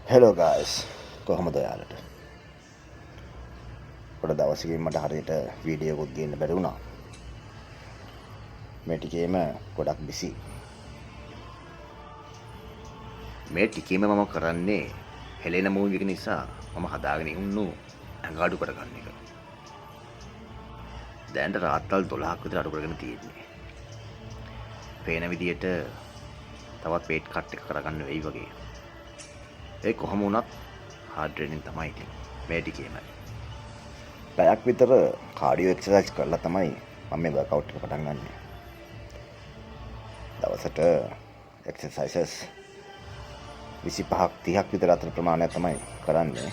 Hello guys කොහොමද ඔයාලට පොඩ දවසකින් මට හරියට වීඩියෝකුත් ගේන්න බැරි වුණා මේ ටිකේම ගොඩක් බිසි මේ ටිකේම මම කරන්නේ හෙලෙන මූවි එක නිසා මම හදාගෙන ඉන්නු ඇඟ අඩු කරගන්න එක දැන්ට රාත්‍රල් 12ක් විතර අඩු කරගෙන තියෙන්නේ පේන විදියට තවත් වේට් කට් එක කරගන්න වෙයි වගේ ඒ කොහොම වුණත් හાર્ඩ් ට්‍රේනින් තමයි ඉතින් මේ ටිකේම පැයක් විතර කාඩියෝ එක්සර්සයිස් කරලා තමයි මම මේ වර්කවුට් එක පටන් ගන්නෙ දවසට එක්සර්සයිසස් 25ක් 30ක් විතර අතර ප්‍රමාණයක් තමයි කරන්නේ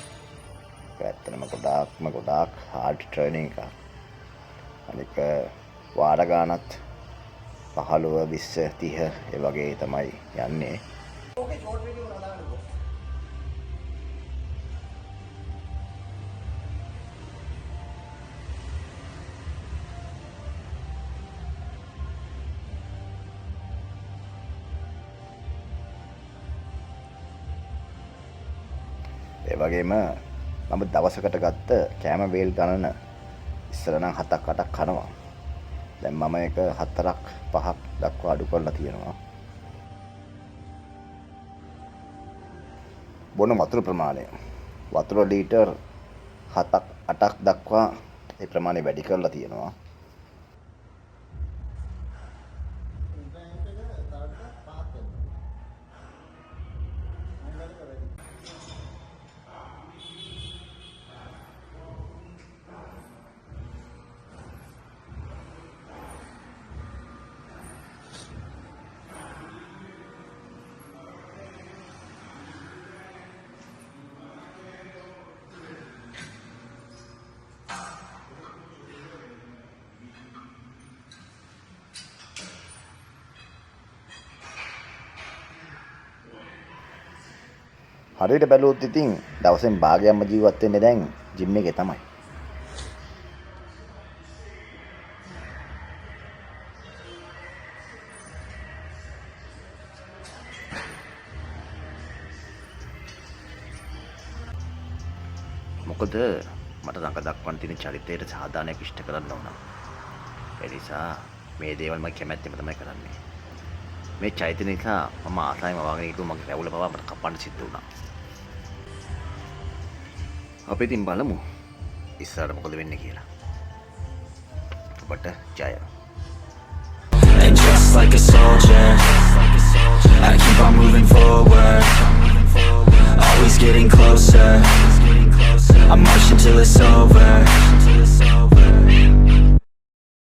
ඇත්තටම ගොඩාක් හાર્ඩ් ට්‍රේනින් එකක් අනික වාර ගානත් 15 20 30 ඒ වගේ තමයි යන්නේ ඕකේ ෂෝට් වීඩියෝ වල දාන්නකෝ ඒ වගේම මම දවසකට ගත්ත කෑම වේල් ගණන ඉස්සර නම් 7ක් 8ක් කනවා. දැන් මම එක 4ක් 5ක් දක්වා අඩු කරලා තියෙනවා. බොන වතුර ප්‍රමාණය වතුර ලීටර් 7ක් 8ක් දක්වා ඒ ප්‍රමාණය වැඩි කරලා තියෙනවා. හරියට බැලුවොත් ඉතින් දවසෙන් භාගයක්ම ජීවත් වෙන්නේ දැන් ජිම් එකේ තමයි. මොකද මට රඟ දක්වන්න තියෙන චරිතයට සාධානයක් ඉෂ්ට කරන්න ඕන. ඒ නිසා මේ දේවල් මම කැමැත්තෙන් තමයි කරන්නේ. මේ චෛත්‍ය නිසා මම ආසාවෙන් වවාගෙන හිටු මගේ රැවුල පවා මට කපන්න සිද්ධ වුණා. අපි ඉතින් බලමු ඉස්සරහට මොකද වෙන්නේ කියලා. ඔබට ජය. And just like a soldier, I keep on moving forward, always getting closer. I march until it's over.